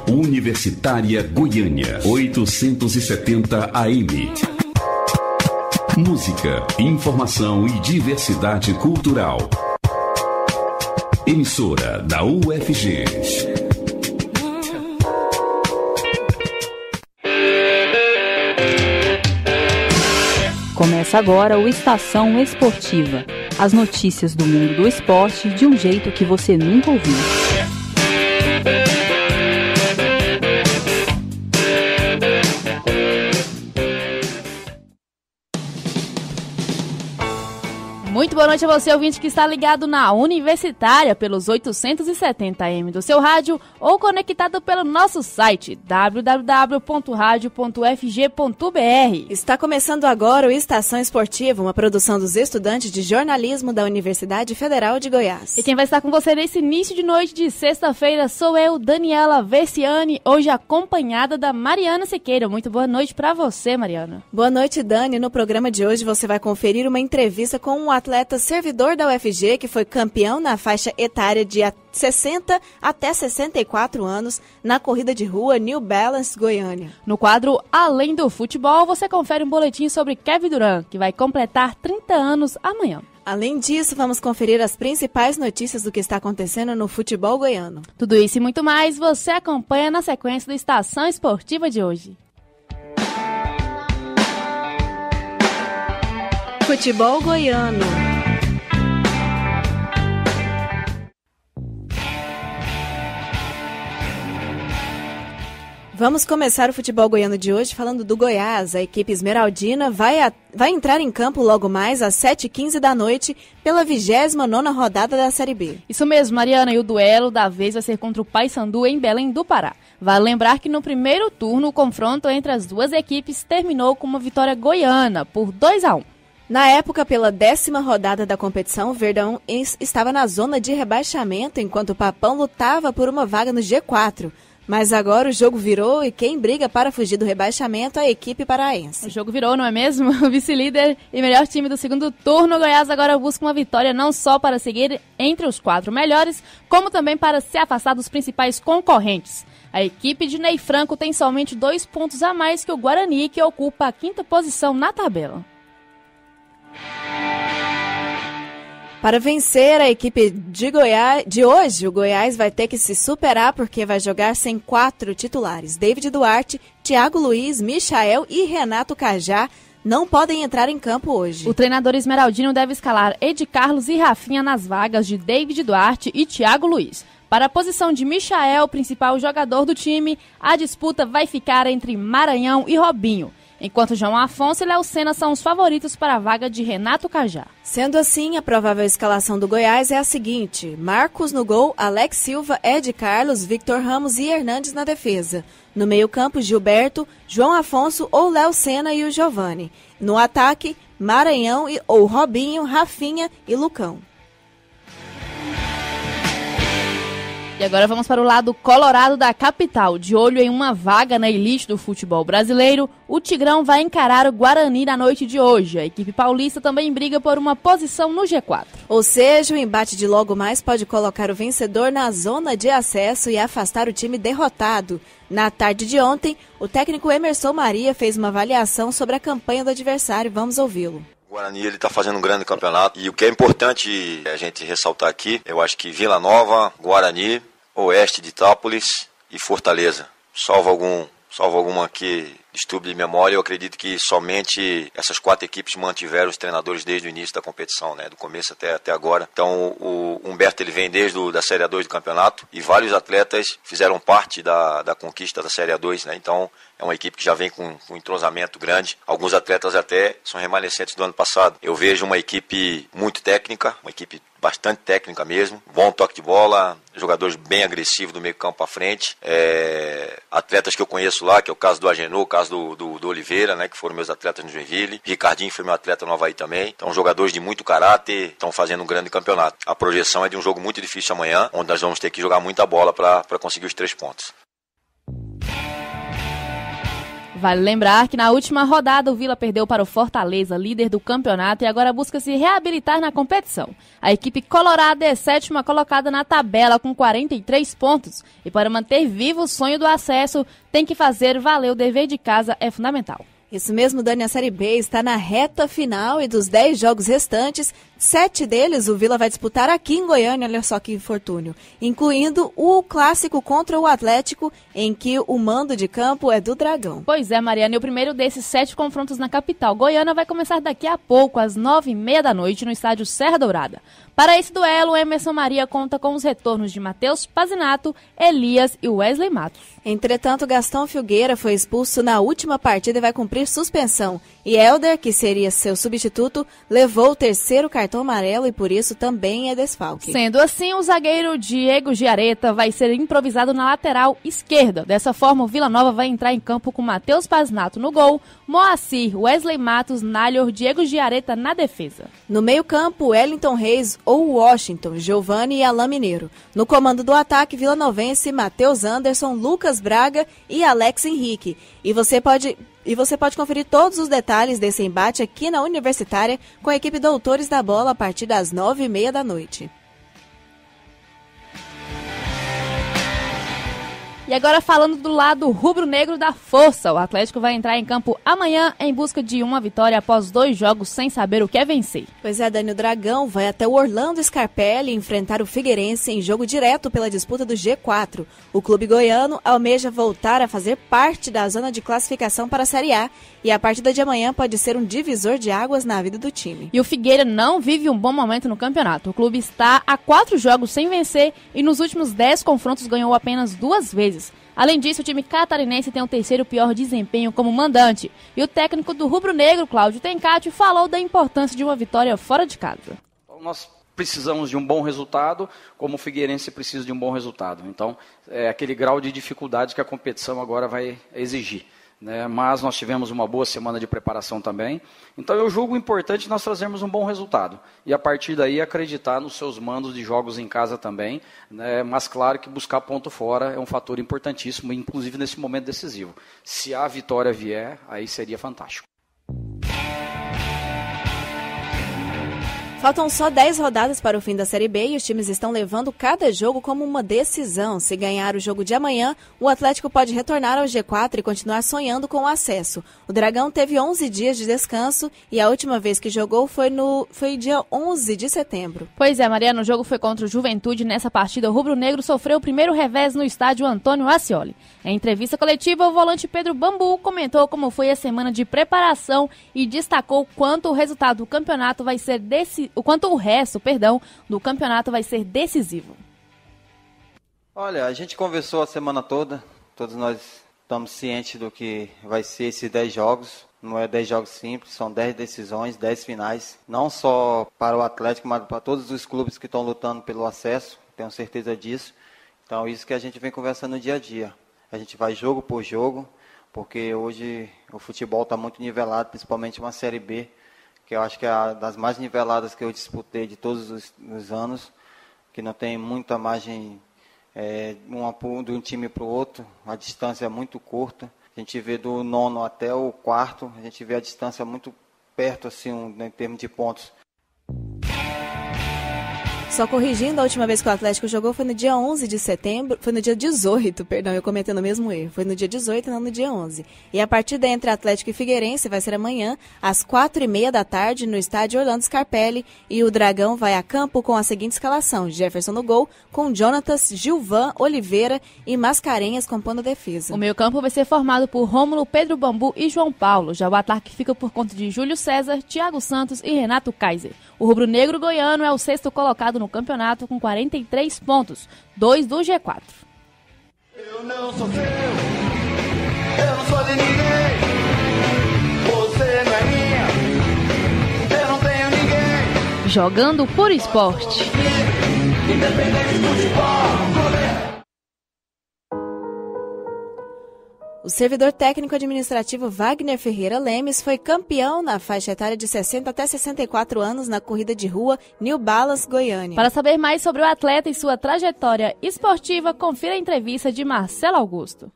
Universitária Goiânia, 870 AM. Música, informação e diversidade cultural. Emissora da UFG. Começa agora o Estação Esportiva. As notícias do mundo do esporte de um jeito que você nunca ouviu. Muito boa noite a você, ouvinte que está ligado na Universitária pelos 870 AM do seu rádio ou conectado pelo nosso site www.radio.fg.br. Está começando agora o Estação Esportiva, uma produção dos estudantes de jornalismo da Universidade Federal de Goiás. E quem vai estar com você nesse início de noite de sexta-feira sou eu, Daniela Versiani, hoje acompanhada da Mariana Siqueira. Muito boa noite para você, Mariana. Boa noite, Dani. No programa de hoje você vai conferir uma entrevista com um atleta servidor da UFG que foi campeão na faixa etária de 60 até 64 anos na corrida de rua New Balance Goiânia. No quadro Além do Futebol, você confere um boletim sobre Kevin Durant, que vai completar 30 anos amanhã. Além disso, vamos conferir as principais notícias do que está acontecendo no futebol goiano. Tudo isso e muito mais você acompanha na sequência da Estação Esportiva de hoje. Futebol goiano. Vamos começar o futebol goiano de hoje falando do Goiás. A equipe esmeraldina vai entrar em campo logo mais às 7h15 da noite pela 29ª rodada da Série B. Isso mesmo, Mariana, e o duelo da vez vai ser contra o Paysandu em Belém do Pará. Vale lembrar que no primeiro turno o confronto entre as duas equipes terminou com uma vitória goiana por 2-1. Na época, pela 10ª rodada da competição, o Verdão estava na zona de rebaixamento, enquanto o Papão lutava por uma vaga no G4. Mas agora o jogo virou e quem briga para fugir do rebaixamento é a equipe paraense. O jogo virou, não é mesmo? O vice-líder e melhor time do segundo turno, o Goiás agora busca uma vitória não só para seguir entre os 4 melhores, como também para se afastar dos principais concorrentes. A equipe de Ney Franco tem somente 2 pontos a mais que o Guarani, que ocupa a 5ª posição na tabela. Para vencer a equipe de hoje, o Goiás vai ter que se superar porque vai jogar sem 4 titulares. David Duarte, Thiago Luiz, Michael e Renato Cajá não podem entrar em campo hoje. O treinador esmeraldino deve escalar Ed Carlos e Rafinha nas vagas de David Duarte e Thiago Luiz. Para a posição de Michael, principal jogador do time, a disputa vai ficar entre Maranhão e Robinho. Enquanto João Afonso e Léo Senna são os favoritos para a vaga de Renato Cajá. Sendo assim, a provável escalação do Goiás é a seguinte: Marcos no gol, Alex Silva, Ed Carlos, Victor Ramos e Hernandes na defesa. No meio-campo, Gilberto, João Afonso ou Léo Senna e o Giovani. No ataque, Maranhão ou Robinho, Rafinha e Lucão. E agora vamos para o lado colorado da capital. De olho em uma vaga na elite do futebol brasileiro, o Tigrão vai encarar o Guarani na noite de hoje. A equipe paulista também briga por uma posição no G4. Ou seja, o embate de logo mais pode colocar o vencedor na zona de acesso e afastar o time derrotado. Na tarde de ontem, o técnico Emerson Maria fez uma avaliação sobre a campanha do adversário. Vamos ouvi-lo. O Guarani está fazendo um grande campeonato e o que é importante a gente ressaltar aqui, eu acho que Vila Nova, Guarani, Oeste de Itápolis e Fortaleza. Salvo alguma que distúrbio de memória, eu acredito que somente essas 4 equipes mantiveram os treinadores desde o início da competição, né, do começo até agora. Então o Humberto ele vem desde da Série A2 do campeonato e vários atletas fizeram parte da conquista da Série A2, né, então é uma equipe que já vem com um entrosamento grande. Alguns atletas até são remanescentes do ano passado. Eu vejo uma equipe muito técnica, uma equipe bastante técnica mesmo, bom toque de bola, jogadores bem agressivos do meio campo para frente, atletas que eu conheço lá, que é o caso do Agenor, o caso do Oliveira, né, que foram meus atletas no Joinville, Ricardinho foi meu atleta no Avaí também, então jogadores de muito caráter, estão fazendo um grande campeonato. A projeção é de um jogo muito difícil amanhã, onde nós vamos ter que jogar muita bola para conseguir os 3 pontos. Vale lembrar que na última rodada o Vila perdeu para o Fortaleza, líder do campeonato, e agora busca se reabilitar na competição. A equipe colorada é 7ª colocada na tabela com 43 pontos e para manter vivo o sonho do acesso tem que fazer valer o dever de casa, é fundamental. Isso mesmo, Dani, a Série B está na reta final e dos 10 jogos restantes, 7 deles o Vila vai disputar aqui em Goiânia, olha só que infortúnio, incluindo o clássico contra o Atlético, em que o mando de campo é do Dragão. Pois é, Mariana, e o primeiro desses 7 confrontos na capital goiana vai começar daqui a pouco, às 9h30 da noite, no estádio Serra Dourada. Para esse duelo, Emerson Maria conta com os retornos de Matheus Pazinato, Elias e Wesley Matos. Entretanto, Gastão Filgueira foi expulso na última partida e vai cumprir suspensão. E Helder, que seria seu substituto, levou o 3º cartão amarelo e por isso também é desfalque. Sendo assim, o zagueiro Diego Giareta vai ser improvisado na lateral esquerda. Dessa forma, o Vila Nova vai entrar em campo com Matheus Pazinato no gol, Moacir, Wesley Matos, Nálor, Diego Giareta na defesa. No meio-campo, Wellington Reis ou Washington, Giovani e Alain Mineiro. No comando do ataque, vilanovense, Matheus Anderson, Lucas Braga e Alex Henrique. E você pode conferir todos os detalhes desse embate aqui na Universitária com a equipe Doutores da Bola a partir das 9h30 da noite. E agora falando do lado rubro-negro da força, o Atlético vai entrar em campo amanhã em busca de uma vitória após 2 jogos sem saber o que é vencer. Pois é, Dani, o Dragão vai até o Orlando Scarpelli enfrentar o Figueirense em jogo direto pela disputa do G4. O clube goiano almeja voltar a fazer parte da zona de classificação para a Série A e a partida de amanhã pode ser um divisor de águas na vida do time. E o Figueira não vive um bom momento no campeonato. O clube está a 4 jogos sem vencer e nos últimos 10 confrontos ganhou apenas 2 vezes. Além disso, o time catarinense tem o 3º pior desempenho como mandante. E o técnico do rubro-negro, Cláudio Tencati, falou da importância de uma vitória fora de casa. Nós precisamos de um bom resultado, como o Figueirense precisa de um bom resultado. Então, é aquele grau de dificuldade que a competição agora vai exigir. Mas nós tivemos uma boa semana de preparação também, então eu julgo importante nós trazermos um bom resultado, e a partir daí acreditar nos seus mandos de jogos em casa também, mas claro que buscar ponto fora é um fator importantíssimo, inclusive nesse momento decisivo. Se a vitória vier, aí seria fantástico. Faltam só 10 rodadas para o fim da Série B e os times estão levando cada jogo como uma decisão. Se ganhar o jogo de amanhã, o Atlético pode retornar ao G4 e continuar sonhando com o acesso. O Dragão teve 11 dias de descanso e a última vez que jogou foi dia 11 de setembro. Pois é, Mariana, o jogo foi contra o Juventude. Nessa partida, o rubro-negro sofreu o primeiro revés no estádio Antônio Ascioli. Em entrevista coletiva, o volante Pedro Bambu comentou como foi a semana de preparação e destacou quanto o resultado do campeonato vai ser o resto do campeonato vai ser decisivo. Olha, a gente conversou a semana toda, todos nós estamos cientes do que vai ser esses 10 jogos. Não é 10 jogos simples, são 10 decisões, 10 finais. Não só para o Atlético, mas para todos os clubes que estão lutando pelo acesso, tenho certeza disso. Então, isso que a gente vem conversando no dia a dia. A gente vai jogo por jogo, porque hoje o futebol está muito nivelado, principalmente uma Série B, que eu acho que é a das mais niveladas que eu disputei de todos os anos, que não tem muita margem de um time para o outro, a distância é muito curta. A gente vê do 9º até o 4º, a gente vê a distância muito perto, assim, em termos de pontos. Só corrigindo, a última vez que o Atlético jogou foi no dia 11 de setembro, foi no dia 18, perdão, eu cometendo o mesmo erro, foi no dia 18 e não no dia 11. E a partida entre Atlético e Figueirense vai ser amanhã, às 4h30 da tarde, no estádio Orlando Scarpelli, e o Dragão vai a campo com a seguinte escalação: Jefferson no gol, com Jonatas, Gilvan, Oliveira e Mascarenhas compondo a defesa. O meio-campo vai ser formado por Rômulo, Pedro Bambu e João Paulo. Já o ataque fica por conta de Júlio César, Thiago Santos e Renato Kaiser. O rubro-negro goiano é o 6º colocado no campeonato com 43 pontos, 2 do G4. Eu não sou seu, eu não sou de ninguém, você não é minha, eu não tenho ninguém. Jogando por esporte. Independente do futebol. O servidor técnico-administrativo Wagner Ferreira Lemes foi campeão na faixa etária de 60 até 64 anos na corrida de rua New Balance, Goiânia. Para saber mais sobre o atleta e sua trajetória esportiva, confira a entrevista de Marcelo Augusto.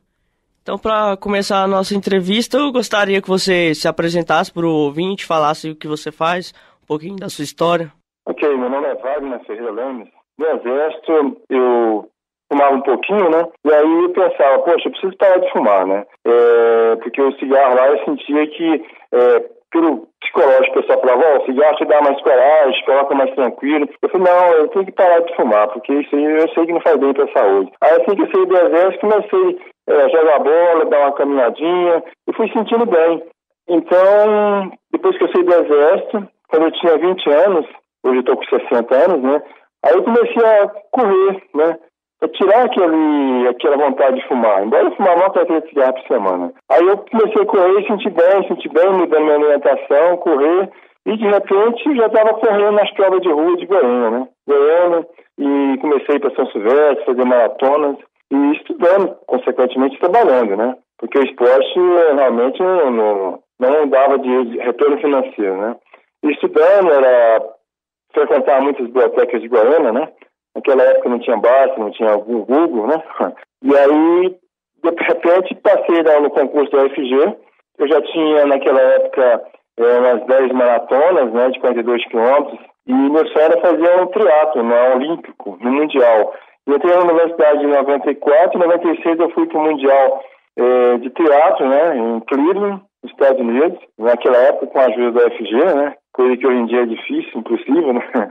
Então, para começar a nossa entrevista, eu gostaria que você se apresentasse para o ouvinte, falasse o que você faz, um pouquinho da sua história. Ok, meu nome é Wagner Ferreira Lemes. No Exército, eu fumava um pouquinho, né? E aí eu pensava, poxa, eu preciso parar de fumar, né? Porque o cigarro lá, eu sentia que, pelo psicológico, o pessoal falava, o cigarro te dá mais coragem, coloca mais tranquilo. Eu falei, não, eu tenho que parar de fumar, porque isso aí eu sei que não faz bem para a saúde. Aí assim que eu saí do Exército, comecei a jogar bola, dar uma caminhadinha, e fui sentindo bem. Então, depois que eu saí do Exército, quando eu tinha 20 anos, hoje eu estou com 60 anos, né? Aí eu comecei a correr, né? Pra tirar aquela vontade de fumar. Embora eu fumava uma carteira de cigarro por semana. Aí eu comecei a correr, senti bem, mudando minha alimentação, correr. E de repente eu já estava correndo nas provas de rua de Goiânia, né? Goiânia, e comecei para São Silvestre, fazer maratonas. E estudando, consequentemente trabalhando, né? Porque o esporte realmente não dava de retorno financeiro, né? E estudando, era frequentar muitas bibliotecas de Goiânia, né? Naquela época não tinha Basta, não tinha Google, né? E aí, de repente, passei no concurso da UFG. Eu já tinha, naquela época, umas 10 maratonas, né? De 42 quilômetros. E meu sonho era fazer um triatlo, né? Olímpico, no Mundial. Eu entrei na universidade em 94, em 96 eu fui para o Mundial de triatlo, né? Em Cleveland, nos Estados Unidos. Naquela época, com a ajuda da UFG, né? Coisa que hoje em dia é difícil, impossível, né?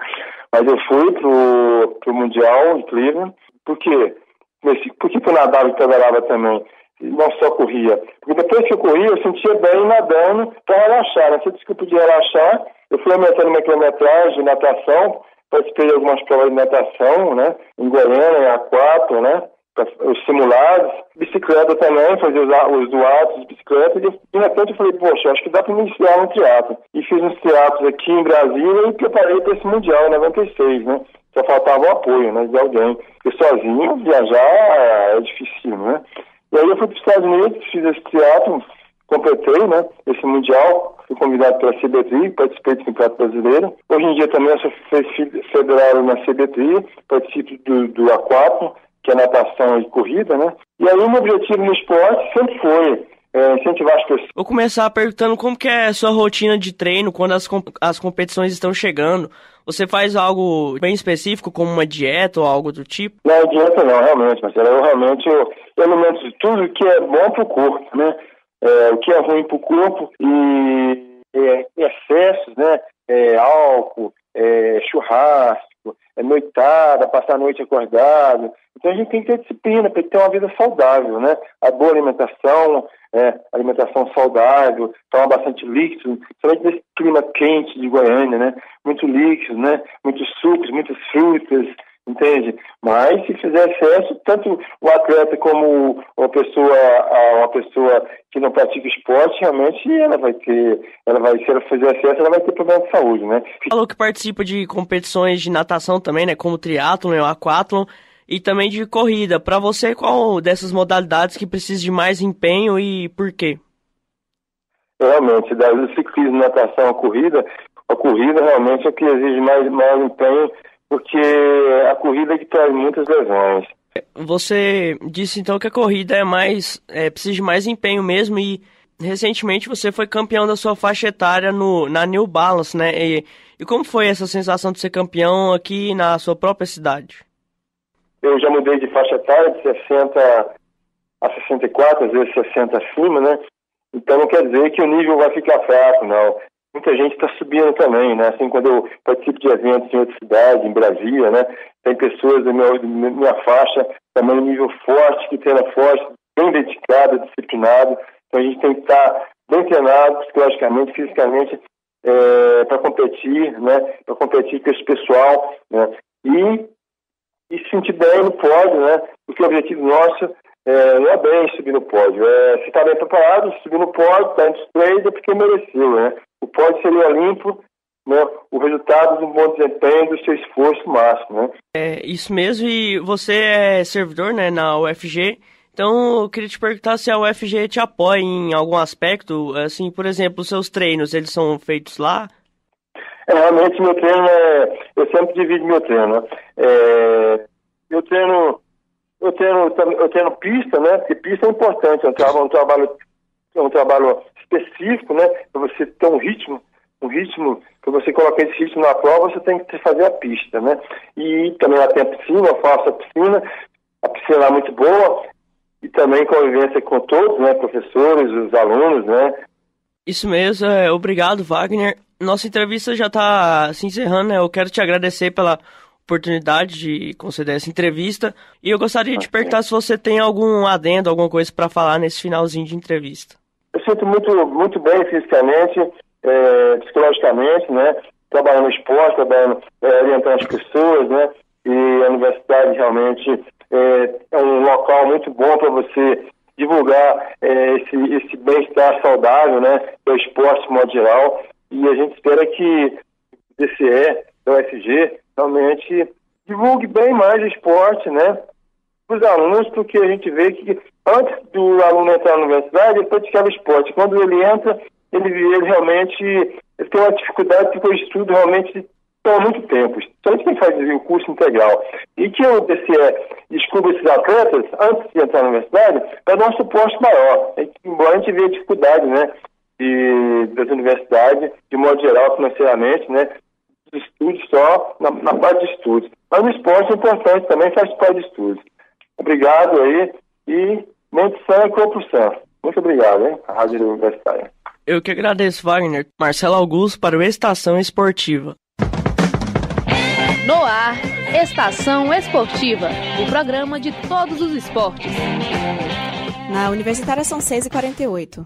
Mas eu fui pro Mundial de Cleveland. Por quê? Por que eu nadava e pedalava também? Não só corria. Porque depois que eu corria, eu sentia bem nadando para relaxar. Né? Se eu podia relaxar, eu fui aumentando minha quilometragem de natação, participei de algumas provas de natação, né? Em Goiânia, em A4, né? Os simulados, bicicleta também, fazer os duatos de bicicleta, e de repente eu falei, poxa, acho que dá para iniciar um triatlo. E fiz uns triatlos aqui em Brasília e preparei para esse Mundial em 96, né? Só faltava o apoio, né, de alguém. Porque sozinho viajar é difícil, né? E aí eu fui para os Estados Unidos, fiz esse triatlo, completei, né, esse Mundial, fui convidado pela CBTRI, participei do Campeonato Brasileiro. Hoje em dia também eu sou federado na CBTRI, participo do A4, que é natação e corrida, né? E aí o meu objetivo no esporte sempre foi incentivar as pessoas. Vou começar perguntando como que é a sua rotina de treino quando as competições estão chegando. Você faz algo bem específico, como uma dieta ou algo do tipo? Não, dieta não, realmente, Marcelo. Eu alimento de tudo que é bom para o corpo, né? O que é ruim para o corpo e excessos, né? Álcool, churrasco, noitada, passar a noite acordado. Então a gente tem que ter disciplina para ter uma vida saudável, né? A boa alimentação, alimentação saudável, tomar bastante líquido, principalmente nesse clima quente de Goiânia, né? Muito líquido, né? Muitos sucos, muitas frutas, entende? Mas se fizer excesso, tanto o atleta como uma pessoa que não pratica esporte, realmente se ela fizer excesso, ela vai ter problema de saúde, né? Falou que participa de competições de natação também, né? Como triatlon, aquatlon e também de corrida. Para você, qual dessas modalidades que precisa de mais empenho e por quê? Realmente, do ciclismo, natação, a corrida realmente é o que exige mais empenho, porque a corrida é que traz muitas lesões. Você disse então que a corrida precisa de mais empenho mesmo e recentemente você foi campeão da sua faixa etária na New Balance, né? E como foi essa sensação de ser campeão aqui na sua própria cidade? Eu já mudei de faixa etária de 60 a 64, às vezes 60 acima, né? Então não quer dizer que o nível vai ficar fraco, não. Muita gente está subindo também, né? Assim, quando eu participo de eventos em outra cidade, em Brasília, né? Tem pessoas da minha faixa, também nível forte, que treina forte, bem dedicado, disciplinado. Então a gente tem que estar bem treinado, psicologicamente, fisicamente, para competir, né? Para competir com esse pessoal, né? E se sentir bem no pódio, né? Porque o objetivo nosso não é bem subir no pódio. Se está bem preparado, subir no pódio, está entre os três, é porque mereceu, né? O pódio seria limpo, né? O resultado de um bom desempenho do seu esforço máximo, né? É isso mesmo, e você é servidor, né, na UFG, então eu queria te perguntar se a UFG te apoia em algum aspecto, assim, por exemplo, os seus treinos, eles são feitos lá? Realmente meu treino eu sempre divido meu treino, né? Eu treino eu tendo pista, né? Porque pista é importante, é um trabalho específico, né? Para você ter um ritmo, para você colocar esse ritmo na prova, você tem que fazer a pista, né? E também lá tem a piscina, eu faço a piscina lá é muito boa, e também convivência com todos, né? Professores, os alunos, né? Isso mesmo, obrigado, Wagner. Nossa entrevista já está se encerrando, né? Eu quero te agradecer pela oportunidade de conceder essa entrevista, e eu gostaria de perguntar se você tem algum adendo, alguma coisa para falar nesse finalzinho de entrevista. Eu sinto muito bem fisicamente, psicologicamente, né? Trabalhando no esporte, orientando as pessoas, né? E a universidade realmente é um local muito bom para você divulgar esse bem-estar saudável, né? Do esporte de modo geral. E a gente espera que o DCE, da UFG, realmente divulgue bem mais o esporte, né? Para os alunos, porque a gente vê que antes do aluno entrar na universidade, ele praticava esporte. Quando ele entra, ele realmente tem uma dificuldade, porque o estudo realmente toma muito tempo. Só isso que faz o curso integral. E que o DCE descubra esses atletas, antes de entrar na universidade, para dar um suporte maior. Embora a gente veja a dificuldade, né, das universidades, de modo geral, financeiramente, né, dos estudos só, na parte de estudos. Mas o esporte é importante também, faz parte de estudos. Obrigado aí, e mente sã e corpo sã. Muito obrigado, hein, a Rádio Universitária. Eu que agradeço, Wagner. Marcelo Augusto para o Estação Esportiva. No ar, Estação Esportiva, o programa de todos os esportes. Na Universitária são 6h48.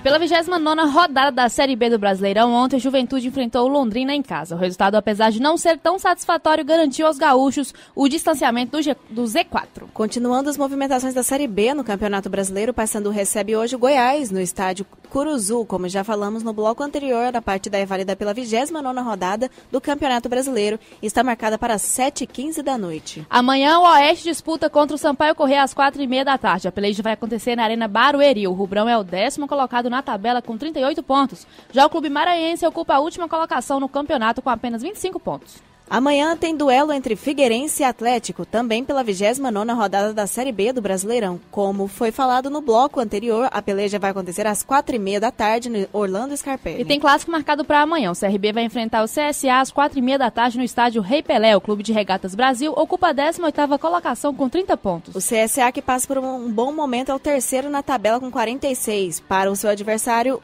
Pela 29ª rodada da Série B do Brasileirão, ontem a Juventude enfrentou o Londrina em casa. O resultado, apesar de não ser tão satisfatório, garantiu aos gaúchos o distanciamento do Z4. Continuando as movimentações da Série B no Campeonato Brasileiro, o Paysandu recebe hoje o Goiás no estádio Curuzu, como já falamos no bloco anterior. A partida é válida pela 29ª rodada do Campeonato Brasileiro e está marcada para 7h15 da noite. Amanhã o Oeste disputa contra o Sampaio Corrêa às 4h30 da tarde. A peleja vai acontecer na Arena Barueri. O Rubrão é o 10º colocado na tabela com 38 pontos. Já o Clube Maranhense ocupa a última colocação no campeonato com apenas 25 pontos. Amanhã tem duelo entre Figueirense e Atlético, também pela 29ª rodada da Série B do Brasileirão. Como foi falado no bloco anterior, a peleja vai acontecer às 4h30 da tarde no Orlando Scarpelli. E tem clássico marcado para amanhã. O CRB vai enfrentar o CSA às 4h30 da tarde no estádio Rei Pelé. O Clube de Regatas Brasil ocupa a 18ª colocação com 30 pontos. O CSA, que passa por um bom momento, é o terceiro na tabela com 46. Para o seu adversário,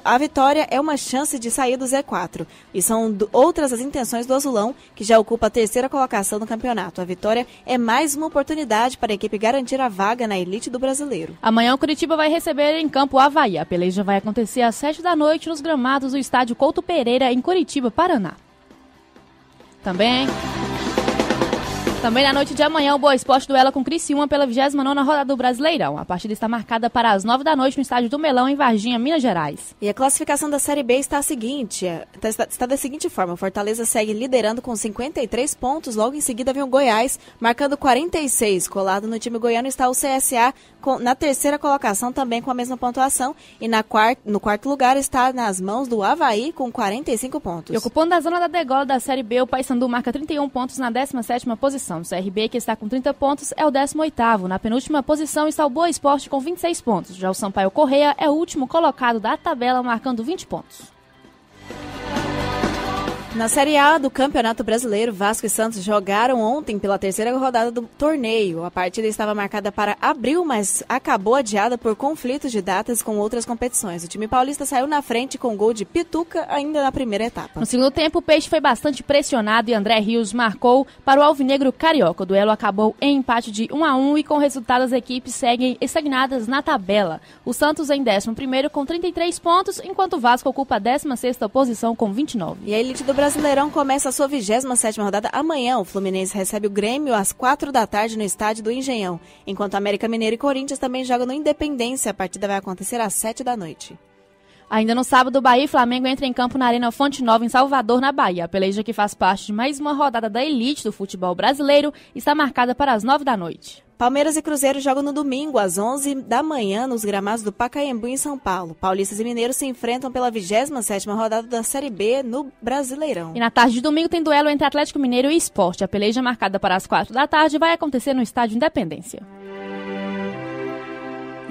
a vitória é uma chance de sair do Z4. E são outras as intenções do Azulão, que já ocupa a terceira colocação no campeonato. A vitória é mais uma oportunidade para a equipe garantir a vaga na elite do brasileiro. Amanhã o Curitiba vai receber em campo o Avaí. A peleja vai acontecer às 7 da noite nos gramados do estádio Couto Pereira, em Curitiba, Paraná. Também na noite de amanhã, o Boa Esporte duela com Criciúma pela 29ª rodada do Brasileirão. A partida está marcada para as 9 da noite no estádio do Melão, em Varginha, Minas Gerais. E a classificação da Série B está da seguinte forma. Fortaleza segue liderando com 53 pontos. Logo em seguida vem o Goiás, marcando 46. Colado no time goiano está o CSA, na terceira colocação também com a mesma pontuação. E no quarto lugar está nas mãos do Avaí com 45 pontos. E ocupando a zona da degola da Série B, o Paysandu marca 31 pontos na 17ª posição. O CRB, que está com 30 pontos, é o 18º. Na penúltima posição está o Boa Esporte com 26 pontos. Já o Sampaio Corrêa é o último colocado da tabela, marcando 20 pontos. Na Série A do Campeonato Brasileiro, Vasco e Santos jogaram ontem pela terceira rodada do torneio. A partida estava marcada para abril, mas acabou adiada por conflitos de datas com outras competições. O time paulista saiu na frente com gol de Pituca ainda na primeira etapa. No segundo tempo, o Peixe foi bastante pressionado e André Rios marcou para o alvinegro carioca. O duelo acabou em empate de 1-1 e com o resultado as equipes seguem estagnadas na tabela. O Santos em 11º com 33 pontos, enquanto o Vasco ocupa a 16ª posição com 29. E a elite do Brasileirão começa a sua 27ª rodada amanhã. O Fluminense recebe o Grêmio às 4 da tarde no estádio do Engenhão, enquanto América Mineiro e Corinthians também jogam no Independência. A partida vai acontecer às 7 da noite. Ainda no sábado, Bahia e Flamengo entram em campo na Arena Fonte Nova, em Salvador, na Bahia. A peleja, que faz parte de mais uma rodada da elite do futebol brasileiro, está marcada para as 9 da noite. Palmeiras e Cruzeiro jogam no domingo, às 11 da manhã, nos gramados do Pacaembu, em São Paulo. Paulistas e mineiros se enfrentam pela 27ª rodada da Série B no Brasileirão. E na tarde de domingo tem duelo entre Atlético Mineiro e Sport. A peleja, marcada para as 4 da tarde, vai acontecer no Estádio Independência.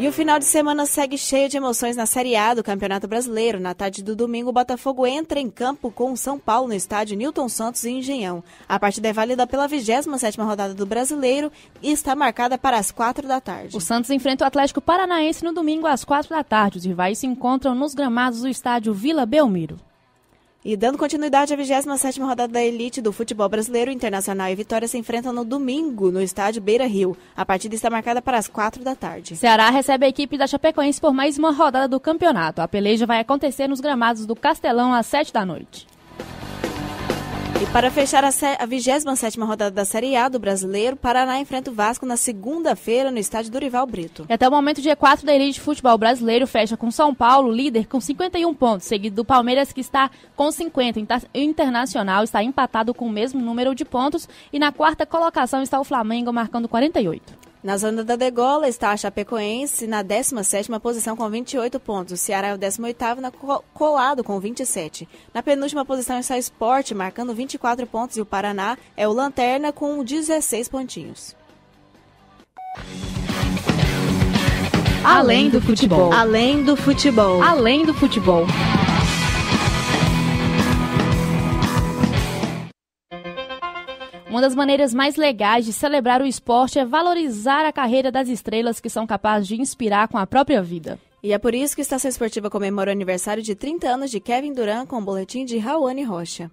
E o final de semana segue cheio de emoções na Série A do Campeonato Brasileiro. Na tarde do domingo, o Botafogo entra em campo com o São Paulo no estádio Newton Santos em Engenhão. A partida é válida pela 27ª rodada do Brasileiro e está marcada para as 4 da tarde. O Santos enfrenta o Atlético Paranaense no domingo às 4 da tarde. Os rivais se encontram nos gramados do estádio Vila Belmiro. E dando continuidade à 27ª rodada da elite do futebol brasileiro, Internacional e Vitória se enfrentam no domingo no estádio Beira-Rio. A partida está marcada para as 4 da tarde. Ceará recebe a equipe da Chapecoense por mais uma rodada do campeonato. A peleja vai acontecer nos gramados do Castelão às 7 da noite. E para fechar a 27ª rodada da Série A do Brasileiro, Paraná enfrenta o Vasco na segunda-feira no estádio Dorival Brito. E até o momento, o G4 da elite futebol brasileiro fecha com São Paulo, líder, com 51 pontos, seguido do Palmeiras, que está com 50. O Internacional está empatado com o mesmo número de pontos e na quarta colocação está o Flamengo, marcando 48. Na zona da degola está a Chapecoense na 17ª posição com 28 pontos. O Ceará é o 18º colado com 27. Na penúltima posição está o Sport, marcando 24 pontos, e o Paraná é o lanterna com 16 pontinhos. Além do futebol. Além do futebol. Além do futebol. Uma das maneiras mais legais de celebrar o esporte é valorizar a carreira das estrelas que são capazes de inspirar com a própria vida. E é por isso que a Estação Esportiva comemora o aniversário de 30 anos de Kevin Durant com o boletim de Raoni Rocha.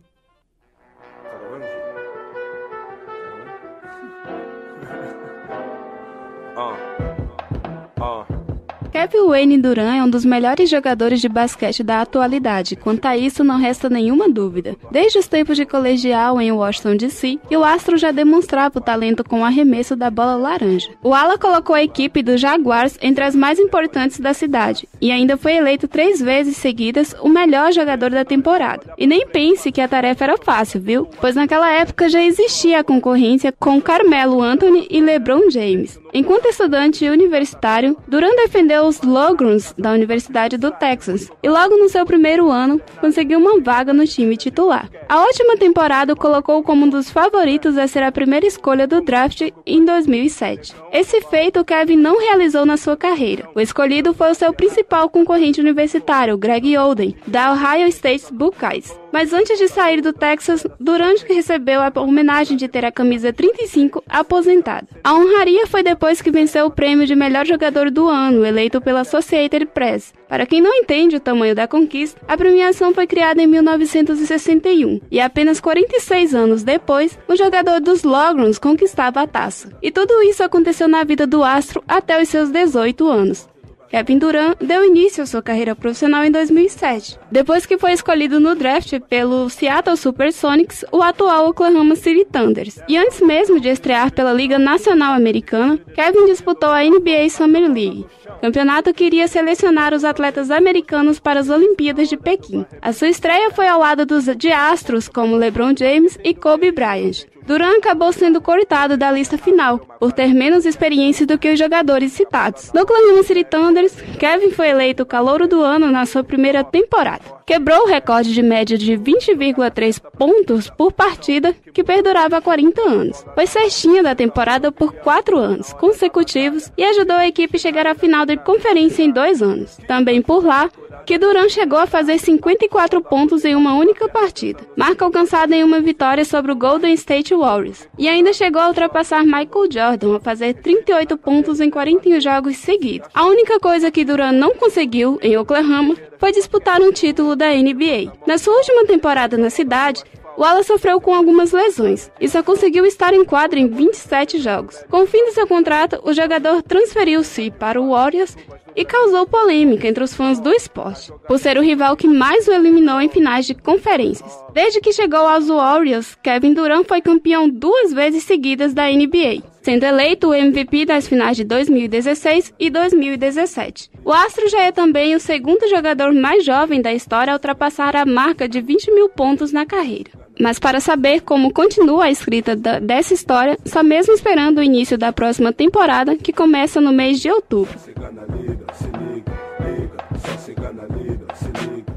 Kevin Wayne Durant é um dos melhores jogadores de basquete da atualidade. Quanto a isso, não resta nenhuma dúvida. Desde os tempos de colegial em Washington DC, o astro já demonstrava o talento com o arremesso da bola laranja. O ala colocou a equipe dos Jaguars entre as mais importantes da cidade e ainda foi eleito 3 vezes seguidas o melhor jogador da temporada. E nem pense que a tarefa era fácil, viu? Pois naquela época já existia a concorrência com Carmelo Anthony e LeBron James. Enquanto estudante universitário, Durant defendeu os Longhorns da Universidade do Texas e logo no seu primeiro ano conseguiu uma vaga no time titular. A última temporada o colocou como um dos favoritos a ser a primeira escolha do draft em 2007. Esse feito Kevin não realizou na sua carreira. O escolhido foi o seu principal concorrente universitário, Greg Oden, da Ohio State Buckeyes. Mas antes de sair do Texas, Durant recebeu a homenagem de ter a camisa 35 aposentada. A honraria foi depois que venceu o prêmio de melhor jogador do ano, eleito pela Associated Press. Para quem não entende o tamanho da conquista, a premiação foi criada em 1961 e apenas 46 anos depois, o jogador dos Longhorns conquistava a taça. E tudo isso aconteceu na vida do astro até os seus 18 anos. Kevin Durant deu início à sua carreira profissional em 2007, depois que foi escolhido no draft pelo Seattle Supersonics, o atual Oklahoma City Thunders. E antes mesmo de estrear pela Liga Nacional Americana, Kevin disputou a NBA Summer League, campeonato que iria selecionar os atletas americanos para as Olimpíadas de Pequim. A sua estreia foi ao lado de astros como LeBron James e Kobe Bryant. Durant acabou sendo cortado da lista final, por ter menos experiência do que os jogadores citados. No Oklahoma City Thunders, Kevin foi eleito o calouro do ano na sua primeira temporada. Quebrou o recorde de média de 20,3 pontos por partida, que perdurava há 40 anos. Foi cestinha da temporada por 4 anos consecutivos e ajudou a equipe a chegar à final de conferência em 2 anos. Também por lá, que Durant chegou a fazer 54 pontos em uma única partida, marca alcançada em uma vitória sobre o Golden State Warriors, e ainda chegou a ultrapassar Michael Jordan a fazer 38 pontos em 41 jogos seguidos. A única coisa que Durant não conseguiu em Oklahoma foi disputar um título da NBA. Na sua última temporada na cidade, o ala sofreu com algumas lesões e só conseguiu estar em quadra em 27 jogos. Com o fim do seu contrato, o jogador transferiu-se para o Warriors e causou polêmica entre os fãs do esporte, por ser o rival que mais o eliminou em finais de conferências. Desde que chegou aos Warriors, Kevin Durant foi campeão 2 vezes seguidas da NBA, sendo eleito o MVP das finais de 2016 e 2017. O astro já é também o segundo jogador mais jovem da história a ultrapassar a marca de 20 mil pontos na carreira. Mas para saber como continua a escrita dessa história, só mesmo esperando o início da próxima temporada, que começa no mês de outubro.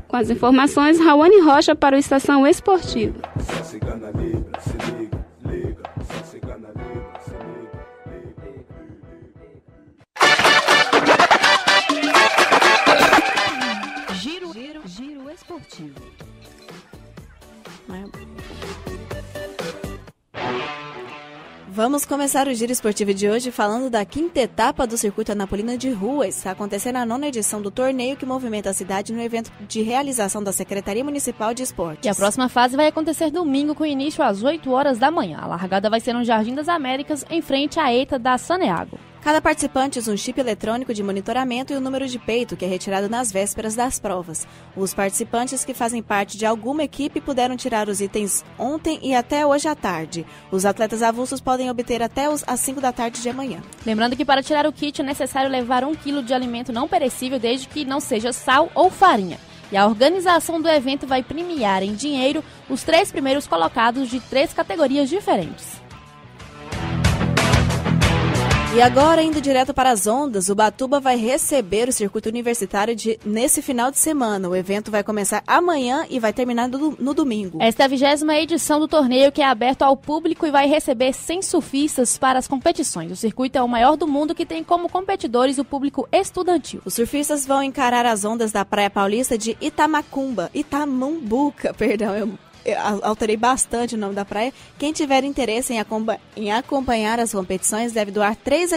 Com as informações, Rawane Rocha para o Estação Esportiva. Giro esportivo. Vamos começar o Giro Esportivo de hoje falando da quinta etapa do Circuito Anapolina de Rua. Está acontecendo a 9ª edição do torneio que movimenta a cidade no evento de realização da Secretaria Municipal de Esportes. E a próxima fase vai acontecer domingo com início às 8 horas da manhã. A largada vai ser no Jardim das Américas, em frente à ETA da Saneago. Cada participante usa um chip eletrônico de monitoramento e o número de peito, que é retirado nas vésperas das provas. Os participantes que fazem parte de alguma equipe puderam tirar os itens ontem e até hoje à tarde. Os atletas avulsos podem obter até às 5 da tarde de amanhã. Lembrando que para tirar o kit é necessário levar 1 quilo de alimento não perecível, desde que não seja sal ou farinha. E a organização do evento vai premiar em dinheiro os 3 primeiros colocados de 3 categorias diferentes. E agora, indo direto para as ondas, Ubatuba vai receber o circuito universitário nesse final de semana. O evento vai começar amanhã e vai terminar no domingo. Esta é a 20ª edição do torneio, que é aberto ao público e vai receber 100 surfistas para as competições. O circuito é o maior do mundo, que tem como competidores o público estudantil. Os surfistas vão encarar as ondas da Praia Paulista de Itamumbuca, eu alterei bastante o nome da praia. Quem tiver interesse em acompanhar as competições deve doar 3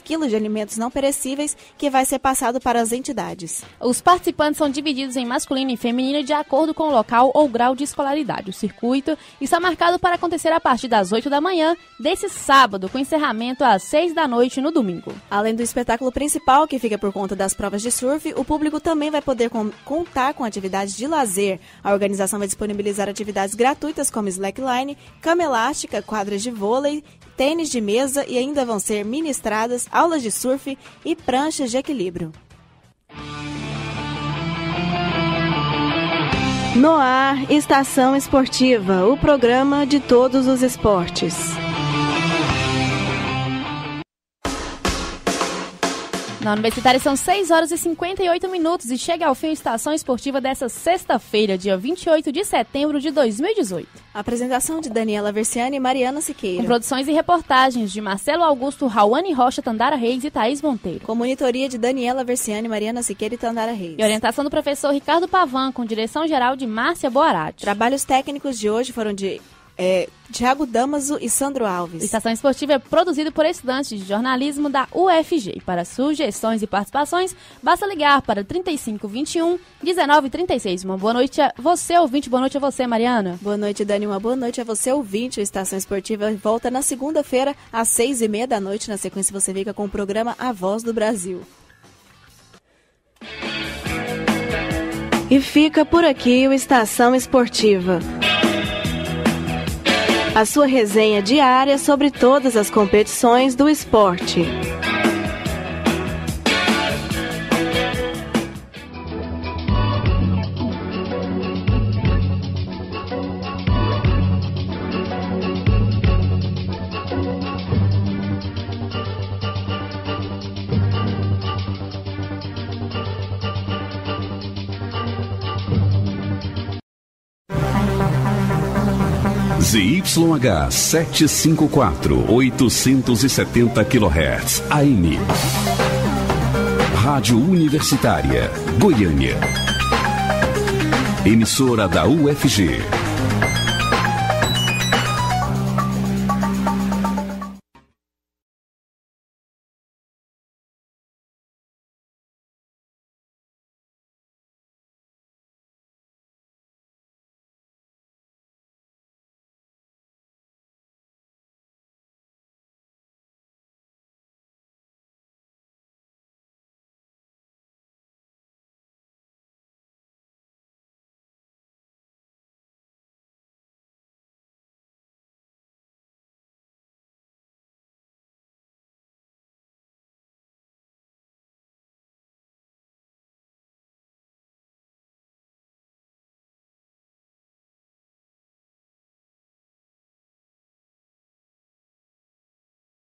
quilos de alimentos não perecíveis, que vai ser passado para as entidades. Os participantes são divididos em masculino e feminino de acordo com o local ou grau de escolaridade. O circuito está marcado para acontecer a partir das 8 da manhã desse sábado, com encerramento às 6 da noite no domingo. Além do espetáculo principal, que fica por conta das provas de surf, o público também vai poder contar com atividades de lazer. A organização vai disponibilizar atividades gratuitas como slackline, cama elástica, quadras de vôlei, tênis de mesa, e ainda vão ser ministradas aulas de surf e pranchas de equilíbrio. No ar, Estação Esportiva, o programa de todos os esportes. Na Universitária são 6 horas e 58 minutos e chega ao fim a Estação Esportiva dessa sexta-feira, dia 28 de setembro de 2018. Apresentação de Daniela Versiani e Mariana Siqueira. Com produções e reportagens de Marcelo Augusto, Rawane Rocha, Tandara Reis e Thaís Monteiro. Com monitoria de Daniela Versiani, Mariana Siqueira e Tandara Reis. E orientação do professor Ricardo Pavan, com direção geral de Márcia Boarati. Trabalhos técnicos de hoje foram de Thiago Damaso e Sandro Alves. Estação Esportiva é produzido por estudantes de jornalismo da UFG. Para sugestões e participações, basta ligar para 3521 1936. Uma boa noite a você, ouvinte. Boa noite a você, Mariana. Boa noite, Dani. Uma boa noite a você, ouvinte. A Estação Esportiva volta na segunda-feira, às 6h30 da noite. Na sequência, você fica com o programa A Voz do Brasil. E fica por aqui o Estação Esportiva, a sua resenha diária sobre todas as competições do esporte. ZYH 754, 870 kHz, AM. Rádio Universitária, Goiânia. Emissora da UFG.